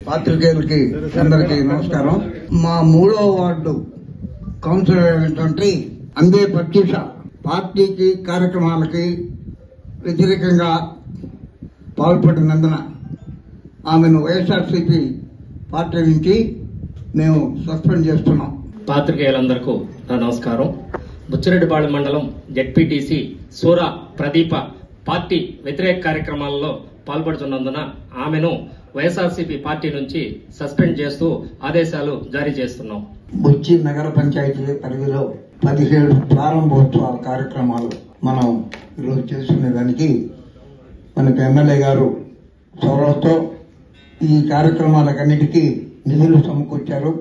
పాత్రికేయులకి అందరికీ నమస్కారం. మా 3వ వార్డు కౌన్సిలర్ అయినటువంటి అందే ప్రత్యూష పార్టీకి కార్యక్రమాలకి వ్యతిరేకంగా పాల్పడినందున ఆమెను వైఎస్ఆర్సీపీ పార్టీ నుంచి మేము సస్పెండ్ చేస్తున్నాం. పాత్రికేయులందరికీ నా నమస్కారం. బుచ్చిరెడ్డిపాళెం మండలం జెడ్పీటీసీ సూర ప్రదీప పార్టీ వ్యతిరేక కార్యక్రమాల్లో పాల్పడుతున్నందున ఆమెను వైఎస్ఆర్సీపీ పార్టీ నుంచి సస్పెండ్ చేస్తూ ఆదేశాలు జారీ చేస్తున్నాం. బుచ్చి నగర పంచాయతీ పరిధిలో 17 ప్రారంభోత్సవ కార్యక్రమాలు మనం ఈరోజు చేసుకునే దానికి మనకు ఎమ్మెల్యే గారు చొరవతో ఈ కార్యక్రమాలకన్నిటికీ నిధులు సమకూర్చారు.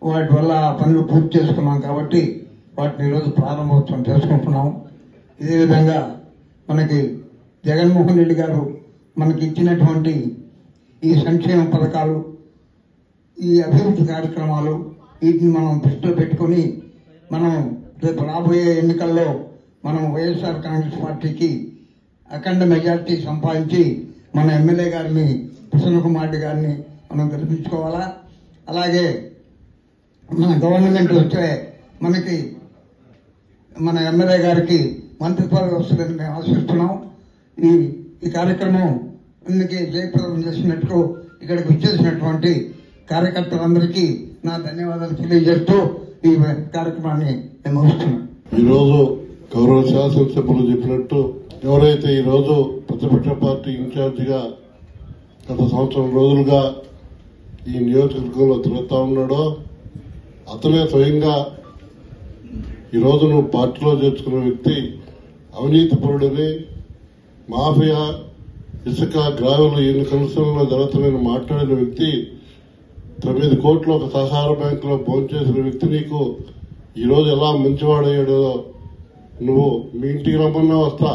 వాటి వల్ల పనులు పూర్తి చేసుకున్నాం కాబట్టి వాటిని ఈరోజు ప్రారంభోత్సవం చేసుకుంటున్నాం. ఇదే విధంగా మనకి జగన్మోహన్ రెడ్డి గారు మనకి ఇచ్చినటువంటి ఈ సంక్షేమ పథకాలు, ఈ అభివృద్ధి కార్యక్రమాలు, వీటిని మనం దృష్టిలో పెట్టుకుని మనం రేపు రాబోయే ఎన్నికల్లో మనం వైఎస్ఆర్ కాంగ్రెస్ పార్టీకి అఖండ మెజార్టీ సంపాదించి మన ఎమ్మెల్యే గారిని ప్రసన్న కుమార్ రెడ్డి గారిని మనం గెలిపించుకోవాలా. అలాగే మన గవర్నమెంట్ వస్తే మనకి మన ఎమ్మెల్యే గారికి మంత్రి పదవి వస్తుందని మేము ఆశిస్తున్నాం. ఈ కార్యక్రమం అందుకే జయప్రదం చేసినట్టు ఇక్కడికి వచ్చేసినటువంటి కార్యకర్తలందరికీ నా ధన్యవాదాలు తెలియజేస్తూ ఈ కార్యక్రమాన్ని మేము ముగిస్తున్నాం. ఈరోజు గౌరవ శాసనసభ్యులు చెప్పినట్టు ఎవరైతే ఈరోజు ప్రతిపక్ష పార్టీ ఇన్ఛార్జిగా గత సంవత్సరం రోజులుగా ఈ నియోజకవర్గంలో తిరుగుతా ఉన్నాడో అతనే స్వయంగా ఈరోజు నువ్వు పార్టీలో చేర్చుకున్న వ్యక్తి అవినీతిపరుడని, మాఫియా, ఇసుక, గ్రావెల్ ఎన్ని కమిషన్లో జరుగుతామని మాట్లాడిన వ్యక్తి, 9 కోట్ల ఒక సహకార బ్యాంకులో భోంచేసిన వ్యక్తి నీకు ఈరోజు ఎలా మంచివాడయ్యాడో నువ్వు మీ ఇంటికి రమ్మన్నా వస్తా,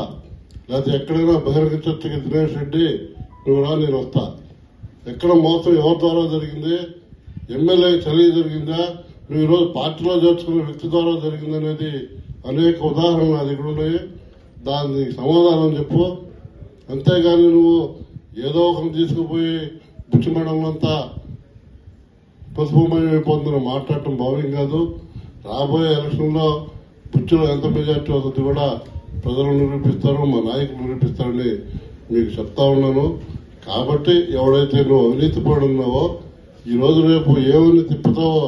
లేకపోతే ఎక్కడైనా బహిరంగ చర్చకి దినేష్ రెడ్డి నువ్వు రా, నేను వస్తా. ఎక్కడ మోసం ఎవరి ద్వారా జరిగింది, ఎమ్మెల్యే చర్య జరిగిందా, నువ్వు ఈరోజు పార్టీలో చేర్చుకున్న వ్యక్తి ద్వారా జరిగిందనేది అనేక ఉదాహరణలు నా దగ్గర ఉన్నాయి. దానికి సమాధానం చెప్పు. అంతేగాని నువ్వు ఏదో ఒకరిని తీసుకుపోయి బుచ్చి మండలంతా పసుపుమయం అయిపోతుందని మాట్లాడటం భావ్యం కాదు. రాబోయే ఎలక్షన్లో బుచ్చిలో ఎంత మెజార్టీ వస్తుంది కూడా ప్రజలు నిరూపిస్తారు, మా నాయకులు నిరూపిస్తారని మీకు చెప్తా ఉన్నాను. కాబట్టి ఎవడైతే నువ్వు అవినీతి పడున్నావో ఈరోజు రేపు ఏమని తిప్పుతావో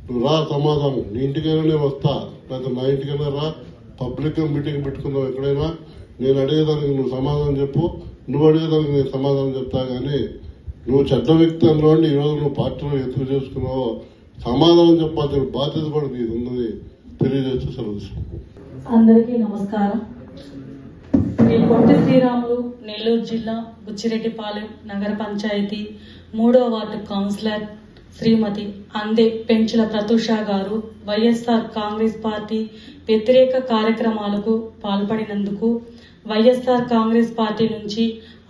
నువ్వు రా, సమాధానం నీ ఇంటికైనా నేను వస్తా, లేకపోతే నా ఇంటికైనా రా, పబ్లిక్ మీటింగ్ పెట్టుకుందాం ఎక్కడైనా. నేను అడిగేదానికి నువ్వు సమాధానం చెప్పు, నువ్వు అడిగేదానికి నేను సమాధానం చెప్తా. కానీ నువ్వు చెడ్డ వ్యక్తి అన్నవాడిని ఈరోజు నువ్వు పార్టీలో ఎత్తుకు చేసుకున్నావో సమాధానం చెప్పాల్సిన బాధ్యత కూడా నీకు ఉన్నది తెలియజేస్తూ సెలవు. అందరికీ నమస్కారం. నేను పొట్టి శ్రీరాములు, నెల్లూరు జిల్లా బుచ్చిరెడ్డిపాలెం నగర పంచాయతీ 3వ వార్డు కౌన్సిలర్ శ్రీమతి అందే పెంచుల ప్రతూష గారు వైఎస్ఆర్ కాంగ్రెస్ పార్టీ వ్యతిరేక కార్యక్రమాలకు పాల్పడినందుకు వైఎస్ఆర్ కాంగ్రెస్ పార్టీ నుంచి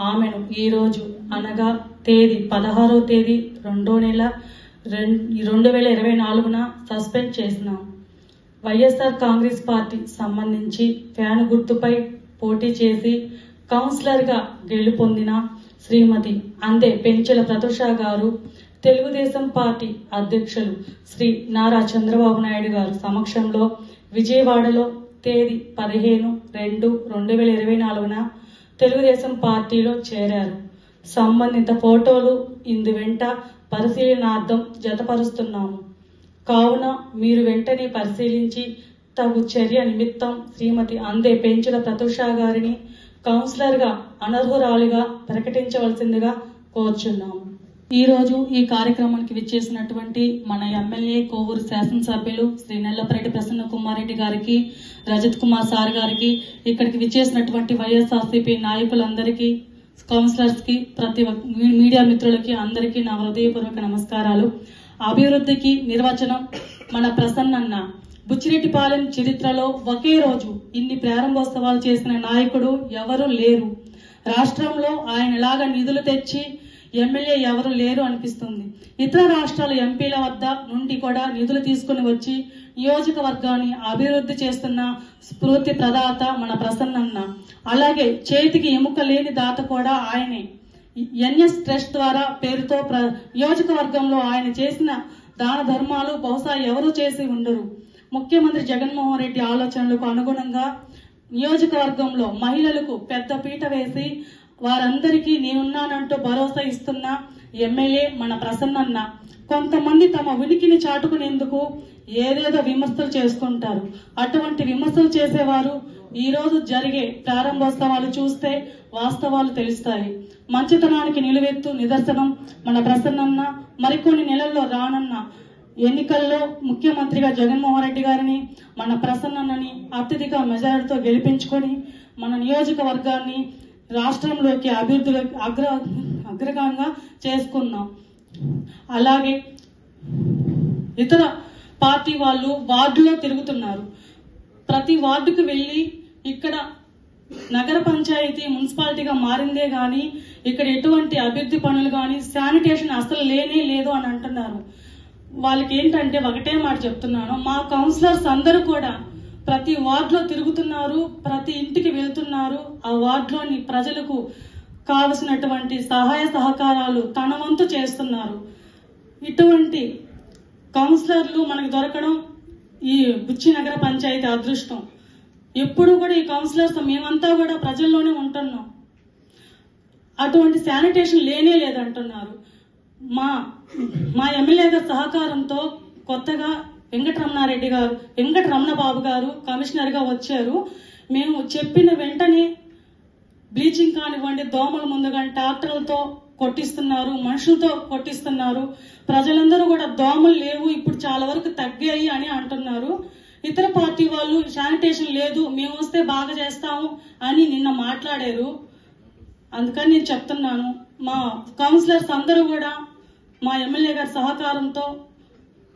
ఆమెను ఈరోజు అనగా తేదీ 16వ తేదీ 2వ నెల 2024న సస్పెండ్ చేసినాం. వైఎస్ఆర్ కాంగ్రెస్ పార్టీ సంబంధించి ఫ్యాన్ గుర్తుపై పోటీ చేసి కౌన్సిలర్ గా గెలుపొందిన శ్రీమతి అందే పెంచుల ప్రతూష గారు తెలుగుదేశం పార్టీ అధ్యక్షులు శ్రీ నారా చంద్రబాబు నాయుడు గారు సమక్షంలో విజయవాడలో తేదీ 15/2/2024న తెలుగుదేశం పార్టీలో చేరారు. సంబంధిత ఫోటోలు ఇందు వెంట పరిశీలనార్థం జతపరుస్తున్నాము. కావున మీరు వెంటనే పరిశీలించి తగు చర్య నిమిత్తం శ్రీమతి అందే పెంచుల ప్రతూష గారిని కౌన్సిలర్ గా అనర్హురాలిగా ప్రకటించవలసిందిగా కోరుచున్నాము. ఈ రోజు ఈ కార్యక్రమానికి విచ్చేసినటువంటి మన ఎమ్మెల్యే కోవూరు శాసనసభ్యులు శ్రీ నెల్లపరెడ్డి ప్రసన్న కుమార్ రెడ్డి గారికి, రజత్ కుమార్ సార్ గారికి, ఇక్కడికి విచ్చేసినటువంటి వైఎస్ఆర్సీపీ నాయకులందరికీ, కౌన్సిలర్స్ కి, ప్రతి మీడియా మిత్రులకి అందరికీ నా హృదయపూర్వక నమస్కారాలు. అభివృద్ధికి నిర్వచనం మన ప్రసన్నన్న. బుచ్చిరెడ్డిపాలెం చరిత్రలో ఒకే రోజు ఇన్ని ప్రారంభోత్సవాలు చేసిన నాయకుడు ఎవరు లేరు. రాష్ట్రంలో ఆయనలాగా నిధులు తెచ్చి ఎమ్మెల్యే ఎవరు లేరు అనిపిస్తుంది. ఇతర రాష్ట్రాల ఎంపీల వద్ద నుండి కూడా నిధులు తీసుకుని వచ్చి నియోజకవర్గాన్ని అభివృద్ధి చేస్తున్న స్ఫూర్తి ప్రదాత మన ప్రసన్నన్న. అలాగే చేతికి ఎముక లేని దాత కూడా ఆయనే. ఎన్ఎస్ ట్రస్ట్ ద్వారా పేరుతో నియోజకవర్గంలో ఆయన చేసిన దాన ధర్మాలు బహుశా ఎవరూ చేసి ఉండరు. ముఖ్యమంత్రి జగన్మోహన్ రెడ్డి ఆలోచనలకు అనుగుణంగా నియోజకవర్గంలో మహిళలకు పెద్ద పీట వేసి వారందరికీ నేనున్నానంటూ భరోసా ఇస్తున్న ఎమ్మెల్యే మన ప్రసన్నన్న. కొంతమంది తమ ఉనికిని చాటుకునేందుకు ఏదేదో విమర్శలు చేస్తుంటారు. అటువంటి విమర్శలు చేసేవారు ఈ రోజు జరిగే ప్రారంభోత్సవాలు చూస్తే వాస్తవాలు తెలుస్తాయి. మంచితనానికి నిలువెత్తు నిదర్శనం మన ప్రసన్నన్న. మరికొన్ని నెలల్లో రానున్న ఎన్నికల్లో ముఖ్యమంత్రిగా జగన్మోహన్ రెడ్డి గారిని మన ప్రసన్నన్నని అత్యధిక మెజారిటీతో గెలిపించుకొని మన నియోజకవర్గాన్ని రాష్ట్రంలోకి అభివృద్ధి అగ్రగామిగా చేసుకున్నాం. అలాగే ఇతర పార్టీ వాళ్ళు వార్డులో తిరుగుతున్నారు. ప్రతి వార్డుకు వెళ్లి ఇక్కడ నగర పంచాయతీ మున్సిపాలిటీగా మారిందే గాని ఇక్కడ ఎటువంటి అభివృద్ధి పనులు గాని శానిటేషన్ అసలు లేనే లేదు అని అంటున్నారు. వాళ్ళకి ఏంటంటే ఒకటే మాట చెప్తున్నాను, మా కౌన్సిలర్స్ అందరూ కూడా ప్రతి వార్డులో తిరుగుతున్నారు, ప్రతి ఇంటికి వెళ్తున్నారు. ఆ వార్డులోని ప్రజలకు కావలసినటువంటి సహాయ సహకారాలు తన వంతు చేస్తున్నారు. ఇటువంటి కౌన్సిలర్లు మనకు దొరకడం ఈ బుచ్చి నగర పంచాయతీ అదృష్టం. ఎప్పుడు కూడా ఈ కౌన్సిలర్స్ మేమంతా కూడా ప్రజల్లోనే ఉంటున్నాం. అటువంటి శానిటేషన్ లేనే లేదంటున్నారు. మా ఎమ్మెల్యే గారి సహకారంతో కొత్తగా వెంకటరమణ బాబు గారు కమిషనర్ గా వచ్చారు. మేము చెప్పిన వెంటనే బ్లీచింగ్ కానివ్వండి, దోమల ముందుగా ట్రాక్టర్లతో కొట్టిస్తున్నారు, మనుషులతో కొట్టిస్తున్నారు. ప్రజలందరూ కూడా దోమలు లేవు, ఇప్పుడు చాలా వరకు తగ్గాయి అని అంటున్నారు. ఇతర పార్టీ వాళ్ళు శానిటేషన్ లేదు, మేము వస్తే బాగా చేస్తాము అని నిన్న మాట్లాడారు. అందుకని నేను చెప్తున్నాను, మా కౌన్సిలర్స్ అందరూ కూడా మా ఎమ్మెల్యే గారి సహకారంతో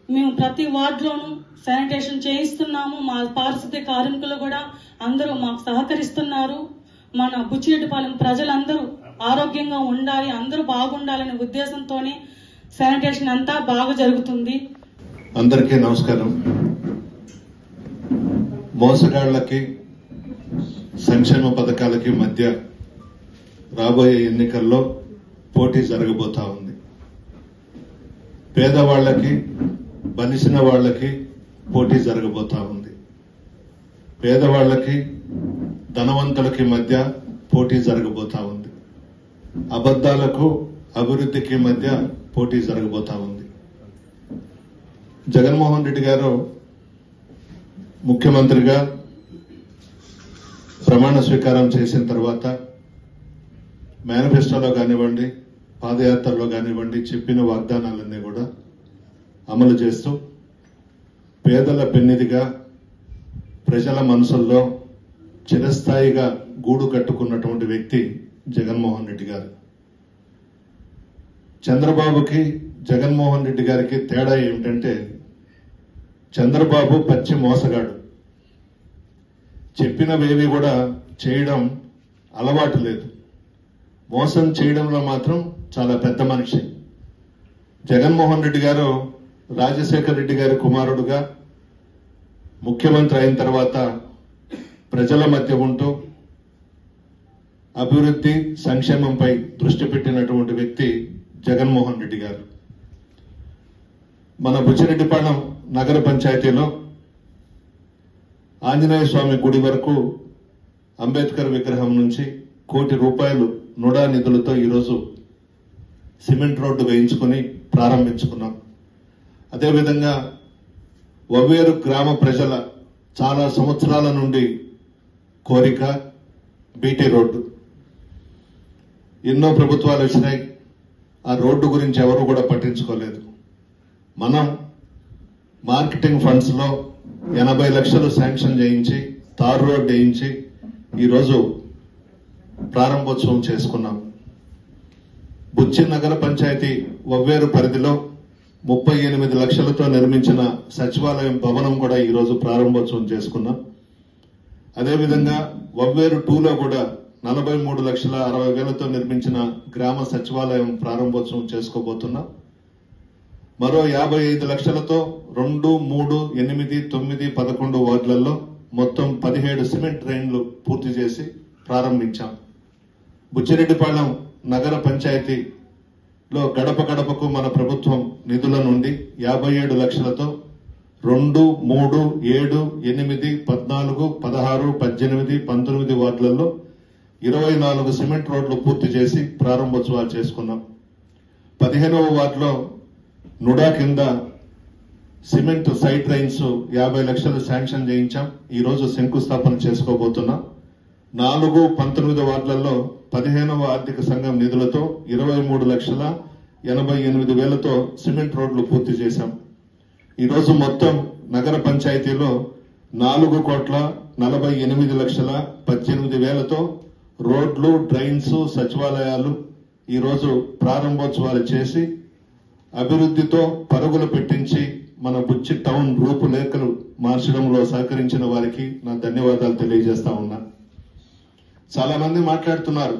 మేము ప్రతి వార్డులోనూ శానిటేషన్ చేయిస్తున్నాము. మా పారిశుద్ధ్య కార్మికులు కూడా అందరూ మాకు సహకరిస్తున్నారు. మన బుచ్చిరెడ్డిపాలెం ప్రజలందరూ ఆరోగ్యంగా ఉండాలి, అందరూ బాగుండాలనే ఉద్దేశంతోనే శానిటేషన్ అంతా బాగా జరుగుతుంది. అందరికీ నమస్కారం. మోసగాళ్లకి సంక్షేమ పథకాలకి మధ్య రాబోయే ఎన్నికల్లో పోటీ జరగబోతా ఉంది. పేదవాళ్లకి బలిసిన వాళ్లకి పోటీ జరగబోతా ఉంది. పేదవాళ్లకి ధనవంతులకి మధ్య పోటీ జరగబోతా ఉంది. అబద్దాలకు అభివృద్ధికి మధ్య పోటీ జరగబోతా ఉంది. జగన్మోహన్ రెడ్డి గారు ముఖ్యమంత్రిగా ప్రమాణ స్వీకారం చేసిన తర్వాత మేనిఫెస్టోలో కానివ్వండి, పాదయాత్రలో కానివ్వండి, చెప్పిన వాగ్దానాలన్నీ కూడా అమలు చేస్తూ పేదల పెన్నిదిగా ప్రజల మనసుల్లో చిరస్థాయిగా గూడు కట్టుకున్నటువంటి వ్యక్తి జగన్మోహన్ రెడ్డి గారు. చంద్రబాబుకి జగన్మోహన్ రెడ్డి గారికి తేడా ఏమిటంటే, చంద్రబాబు పచ్చి మోసగాడు. చెప్పినవేవి కూడా చేయడం అలవాటు లేదు. మోసం చేయడంలో మాత్రం చాలా పెద్ద మనిషి. జగన్మోహన్ రెడ్డి గారు రాజశేఖర రెడ్డి గారి కుమారుడుగా ముఖ్యమంత్రి అయిన తర్వాత ప్రజల మధ్య ఉంటూ అభివృద్ధి సంక్షేమంపై దృష్టి పెట్టినటువంటి వ్యక్తి జగన్మోహన్ రెడ్డి గారు. మన బుచ్చిరెడ్డిపాలెం నగర పంచాయతీలో ఆంజనేయ స్వామి గుడి వరకు అంబేద్కర్ విగ్రహం నుంచి ₹1 కోటి నుడా నిధులతో ఈరోజు సిమెంట్ రోడ్డు వేయించుకుని ప్రారంభించుకున్నాం. అదేవిధంగా వవ్వేరు గ్రామ ప్రజల చాలా సంవత్సరాల నుండి కోరిక బీటీ రోడ్డు. ఎన్నో ప్రభుత్వాలు వచ్చినాయి, ఆ రోడ్డు గురించి ఎవరు కూడా పట్టించుకోలేదు. మనం మార్కెటింగ్ ఫండ్స్ లో 80 లక్షలు శాంక్షన్ చేయించి తార్ రోడ్డు వేయించి ఈరోజు ప్రారంభోత్సవం చేసుకున్నాం. బుచ్చి నగర పంచాయతీ వవ్వేరు పరిధిలో 38 లక్షలతో నిర్మించిన సచివాలయం భవనం కూడా ఈరోజు ప్రారంభోత్సవం చేసుకున్నాం. అదేవిధంగా వవ్వేరు 2లో కూడా 43,60,000తో నిర్మించిన గ్రామ సచివాలయం ప్రారంభోత్సవం చేసుకోబోతున్నాం. మరో 55 లక్షలతో 2, 3, 8, 9, 11 వార్డులలో మొత్తం 17 సిమెంట్ ట్రైన్లు పూర్తి చేసి ప్రారంభించాం. బుచ్చిరెడ్డిపాలెం నగర పంచాయతీలో గడప గడపకు మన ప్రభుత్వం నిధుల నుండి 57 లక్షలతో 2, 3, 7, 8, 14, 16, 18, 19 వార్డులలో 24 సిమెంట్ రోడ్లు పూర్తి చేసి ప్రారంభోత్సవాలు చేసుకున్నాం. 15వ వార్డులో నుడా కింద సిమెంట్ సైడ్ డ్రైన్స్ 50 లక్షలు శాంక్షన్ చేయించాం. ఈ రోజు శంకుస్థాపన చేసుకోబోతున్నాం. 4, 19 వార్డులలో 15వ ఆర్థిక సంఘం నిధులతో 23,88,000తో సిమెంట్ రోడ్లు పూర్తి చేశాం. ఈ రోజు మొత్తం నగర పంచాయతీలో 4,48,18,000తో రోడ్లు, డ్రైన్స్, సచివాలయాలు ఈ రోజు ప్రారంభోత్సవాలు చేసి అభివృద్ధితో పరుగులు పెట్టించి మన బుచ్చి టౌన్ రూపురేఖలు మార్చడంలో సహకరించిన వారికి నా ధన్యవాదాలు తెలియజేస్తా ఉన్నా. చాలా మంది మాట్లాడుతున్నారు,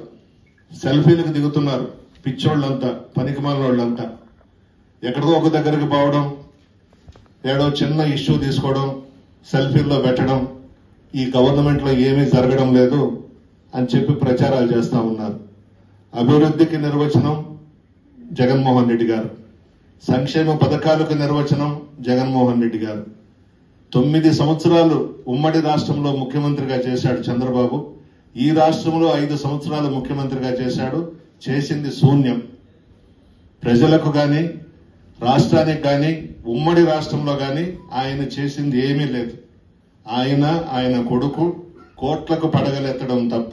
సెల్ఫీలకు దిగుతున్నారు, పిచ్చోళ్ళంతా, పనికిమాలినోళ్ళంతా. ఎక్కడికో ఒక దగ్గరికి పోవడం, ఏడో చిన్న ఇష్యూ తీసుకోవడం, సెల్ఫీల్లో పెట్టడం, ఈ గవర్నమెంట్ లో ఏమీ జరగడం లేదు అని చెప్పి ప్రచారాలు చేస్తా ఉన్నారు. అభివృద్ధికి నిర్వచనం జగన్మోహన్ రెడ్డి గారు, సంక్షేమ పథకాలకు నిర్వచనం జగన్మోహన్ రెడ్డి గారు. 9 సంవత్సరాలు ఉమ్మడి రాష్ట్రంలో ముఖ్యమంత్రిగా చేశాడు చంద్రబాబు. ఈ రాష్ట్రంలో 5 సంవత్సరాలు ముఖ్యమంత్రిగా చేశాడు. చేసింది శూన్యం. ప్రజలకు గాని, రాష్ట్రానికి గాని, ఉమ్మడి రాష్ట్రంలో గాని ఆయన చేసింది ఏమీ లేదు. ఆయన కొడుకు కోట్లకు పడగలెత్తడం తప్ప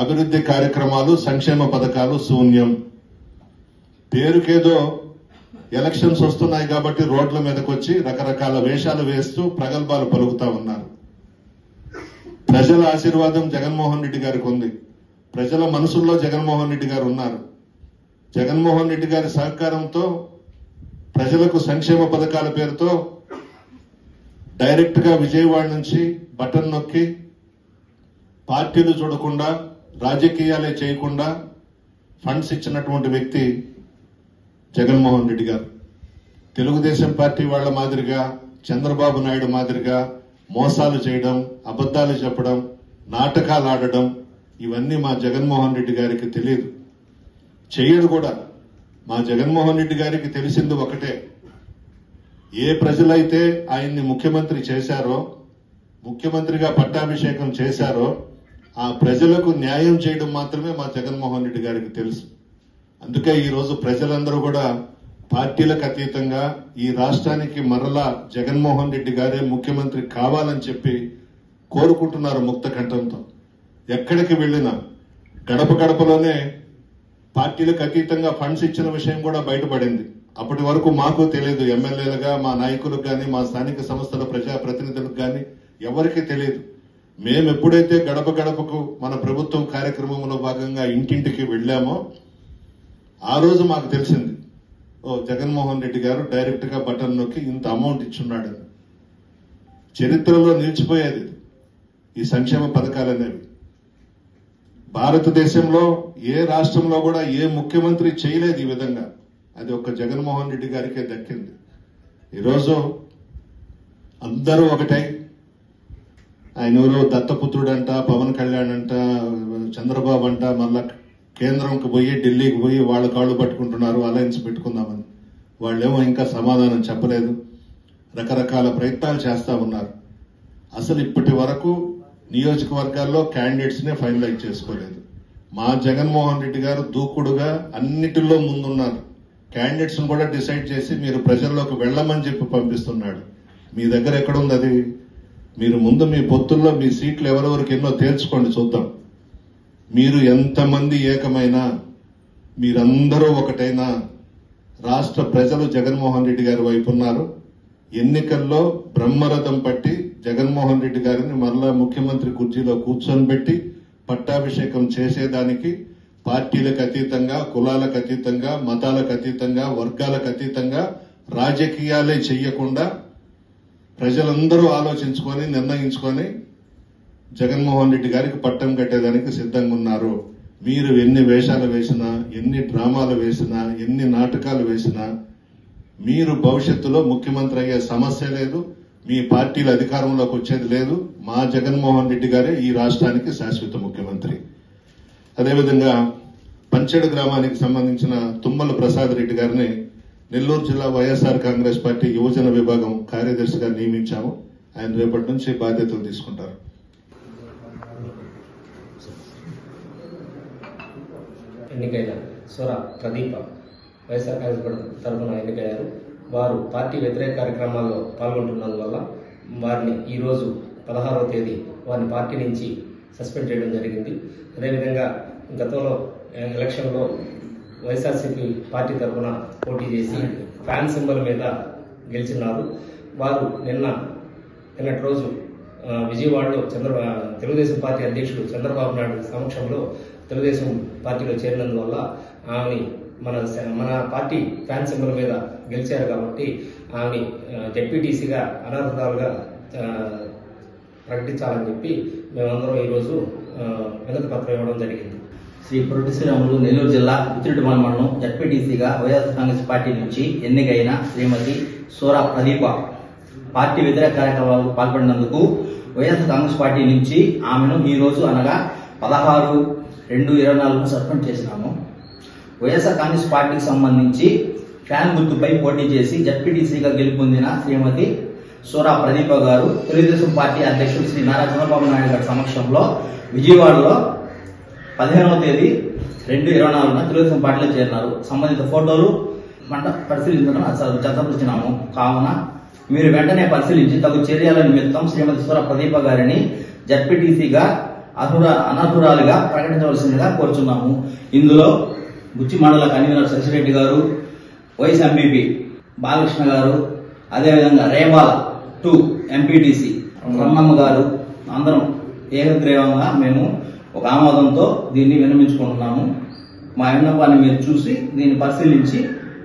అభివృద్ధి కార్యక్రమాలు, సంక్షేమ పథకాలు శూన్యం. పేరుకేదో ఎలక్షన్స్ వస్తున్నాయి కాబట్టి రోడ్ల మీదకి వచ్చి రకరకాల వేషాలు వేస్తూ ప్రగల్భాలు పలుకుతా ఉన్నారు. ప్రజల ఆశీర్వాదం జగన్మోహన్ రెడ్డి గారికి ఉంది. ప్రజల మనసుల్లో జగన్మోహన్ రెడ్డి గారు ఉన్నారు. జగన్మోహన్ రెడ్డి గారి సహకారంతో ప్రజలకు సంక్షేమ పథకాల పేరుతో డైరెక్ట్ గా విజయవాడ నుంచి బటన్ నొక్కి పార్టీలు చూడకుండా, రాజకీయాలే చేయకుండా ఫండ్స్ ఇచ్చినటువంటి వ్యక్తి జగన్మోహన్ రెడ్డి గారు. తెలుగుదేశం పార్టీ వాళ్ల మాదిరిగా, చంద్రబాబు నాయుడు మాదిరిగా మోసాలు చేయడం, అబద్దాలు చెప్పడం, నాటకాలు ఆడడం ఇవన్నీ మా జగన్మోహన్ రెడ్డి గారికి తెలియదు, చేయడు కూడా. మా జగన్మోహన్ రెడ్డి గారికి తెలిసింది ఒకటే, ఏ ప్రజలైతే ఆయన్ని ముఖ్యమంత్రి చేశారో, ముఖ్యమంత్రిగా పట్టాభిషేకం చేశారో ఆ ప్రజలకు న్యాయం చేయడం మాత్రమే మా జగన్మోహన్ రెడ్డి గారికి తెలుసు. అందుకే ఈ రోజు ప్రజలందరూ కూడా పార్టీలకు అతీతంగా ఈ రాష్ట్రానికి మరలా జగన్మోహన్ రెడ్డి గారే ముఖ్యమంత్రి కావాలని చెప్పి కోరుకుంటున్నారు ముక్త కంఠంతో. ఎక్కడికి వెళ్లినా గడప గడపలోనే పార్టీలకు అతీతంగా ఫండ్స్ ఇచ్చిన విషయం కూడా బయటపడింది. అప్పటి వరకు మాకు తెలియదు, ఎమ్మెల్యేలుగా మా నాయకులకు గాని, మా స్థానిక సంస్థల ప్రజాప్రతినిధులకు గాని ఎవరికీ తెలియదు. మేము ఎప్పుడైతే గడప గడపకు మన ప్రభుత్వం కార్యక్రమంలో భాగంగా ఇంటింటికి వెళ్లామో ఆ రోజు మాకు తెలిసింది, ఓ జగన్మోహన్ రెడ్డి గారు డైరెక్ట్ గా బటన్ నొక్కి ఇంత అమౌంట్ ఇచ్చున్నాడని. చరిత్రలో నిలిచిపోయేది ఈ సంక్షేమ పథకాలనేవి. భారతదేశంలో ఏ రాష్ట్రంలో కూడా ఏ ముఖ్యమంత్రి చేయలేదు ఈ విధంగా. అది ఒక్క జగన్మోహన్ రెడ్డి గారికే దక్కింది. ఈరోజు అందరూ ఒకటై, ఆయన ఎవరో దత్తపుత్రుడంట, పవన్ కళ్యాణ్ అంట, చంద్రబాబు అంట, మళ్ళా కేంద్రంకి పోయి ఢిల్లీకి పోయి వాళ్ళ కాళ్ళు పట్టుకుంటున్నారు అలయన్స్ పెట్టుకుందామని. వాళ్ళేమో ఇంకా సమాధానం చెప్పలేదు, రకరకాల ప్రయత్నాలు చేస్తా ఉన్నారు. అసలు ఇప్పటి వరకు నియోజకవర్గాల్లో క్యాండిడేట్స్ నే ఫైనలైజ్ చేసుకోలేదు. మా జగన్మోహన్ రెడ్డి గారు దూకుడుగా అన్నిటిలో ముందున్నారు. క్యాండిడేట్స్ ను కూడా డిసైడ్ చేసి మీరు ప్రజల్లోకి వెళ్లమని చెప్పి పంపిస్తున్నాడు. మీ దగ్గర ఎక్కడుంది అది? మీరు ముందు మీ పొత్తుల్లో మీ సీట్లు ఎవరెవరికి ఎన్నో తేల్చుకోండి, చూద్దాం. మీరు ఎంతమంది ఏకమైనా, మీరందరూ ఒకటైనా రాష్ట్ర ప్రజలు జగన్మోహన్ రెడ్డి గారి వైపు ఉన్నారు. ఎన్నికల్లో బ్రహ్మరథం పట్టి జగన్మోహన్ రెడ్డి గారిని మరలా ముఖ్యమంత్రి కుర్చీలో కూర్చొని పెట్టి పట్టాభిషేకం చేసేదానికి పార్టీలకు అతీతంగా, కులాలకు అతీతంగా, మతాలకు అతీతంగా, వర్గాలకు అతీతంగా రాజకీయాలే చెయ్యకుండా ప్రజలందరూ ఆలోచించుకొని నిర్ణయించుకొని జగన్మోహన్ రెడ్డి గారికి పట్టం కట్టేదానికి సిద్ధంగా ఉన్నారు. మీరు ఎన్ని వేషాలు వేసినా, ఎన్ని డ్రామాలు వేసినా, ఎన్ని నాటకాలు వేసినా మీరు భవిష్యత్తులో ముఖ్యమంత్రి అయ్యే సమస్య లేదు. మీ పార్టీల అధికారంలోకి వచ్చేది లేదు. మా జగన్మోహన్ రెడ్డి గారే ఈ రాష్ట్రానికి శాశ్వత ముఖ్యమంత్రి. అదేవిధంగా పంచెడు గ్రామానికి సంబంధించిన తుమ్మల ప్రసాద్ రెడ్డి గారిని నెల్లూరు జిల్లా వైఎస్ఆర్ కాంగ్రెస్ పార్టీ యువజన విభాగం కార్యదర్శిగా నియమించాము. ఆయన రేపటి నుంచి బాధ్యతలు తీసుకుంటారు. ఎన్నికైన సూర ప్రదీప వైఎస్ఆర్ కాంగ్రెస్ తరఫున ఎన్నికయ్యారు. వారు పార్టీ వ్యతిరేక కార్యక్రమాల్లో పాల్గొంటున్నందువల్ల వారిని ఈరోజు 16వ తేదీ వారిని పార్టీ నుంచి సస్పెండ్ చేయడం జరిగింది. అదేవిధంగా గతంలో ఎలక్షన్లో వైఎస్ఆర్సీపీ పార్టీ తరఫున పోటీ చేసి ఫ్యాన్ సింబల్ మీద గెలిచినారు. వారు నిన్నటి రోజు విజయవాడలో తెలుగుదేశం పార్టీ అధ్యక్షుడు చంద్రబాబు నాయుడు సమక్షంలో తెలుగుదేశం పార్టీలో చేరినందువల్ల ఆమెని మన పార్టీ ఫ్యాన్ సింబల్ మీద గెలిచారు కాబట్టి ఆమెని జెడ్పీటీసీగా అనర్హురాలుగా ప్రకటించాలని చెప్పి మేమందరం ఈరోజు వినతి పత్రం ఇవ్వడం జరిగింది. శ్రీ పొట్టి శ్రీరాములు నెల్లూరు జిల్లా బుచ్చిరెడ్డిపాలెం మండలం జెడ్పీటీసీగా వైఎస్ఆర్ కాంగ్రెస్ పార్టీ నుంచి ఎన్నికైన శ్రీమతి సూర ప్రదీప పార్టీ వ్యతిరేక కార్యక్రమాలకు పాల్పడినందుకు వైఎస్ఆర్ కాంగ్రెస్ పార్టీ నుంచి ఆమెను ఈ రోజు అనగా 16/2/24 సస్పెండ్ చేసినాము. వైఎస్ఆర్ కాంగ్రెస్ పార్టీకి సంబంధించి ఫ్యాన్ గుర్తుపై పోటీ చేసి జెడ్పీటీసీగా గెలుపొందిన శ్రీమతి సూర ప్రదీప గారు తెలుగుదేశం పార్టీ అధ్యక్షుడు శ్రీ నారా చంద్రబాబు నాయుడు గారి సమక్షంలో విజయవాడలో 15వ తేదీ 2/24 తెలుగుదేశం పార్టీలో చేరినారు. సంబంధిత ఫోటోలు పరిశీలించడం జతపరిచినాము. కావున మీరు వెంటనే పరిశీలించి తగు చర్యల నిమిత్తం శ్రీమతి సూర ప్రదీప గారిని జెడ్పీటీసీగా అనర్హురాలుగా ప్రకటించవలసిందిగా కోరుచున్నాము. ఇందులో గుచ్చి మండల కన్వీనర్ శశిరెడ్డి గారు, వైస్ ఎంపీపీ బాలకృష్ణ గారు, అదేవిధంగా రేబాల 2 ఎంపీటీసీ రమణమ్మ గారు అందరం ఏకగ్రీవంగా మేము ఒక ఆమోదంతో దీన్ని విన్నవించుకుంటున్నాము. మా విన్నపాన్ని మీరు చూసి దీన్ని పరిశీలించి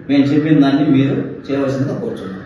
మేము చెప్పిన దాన్ని మీరు చేయవలసిందిగా కోరుచున్నాం.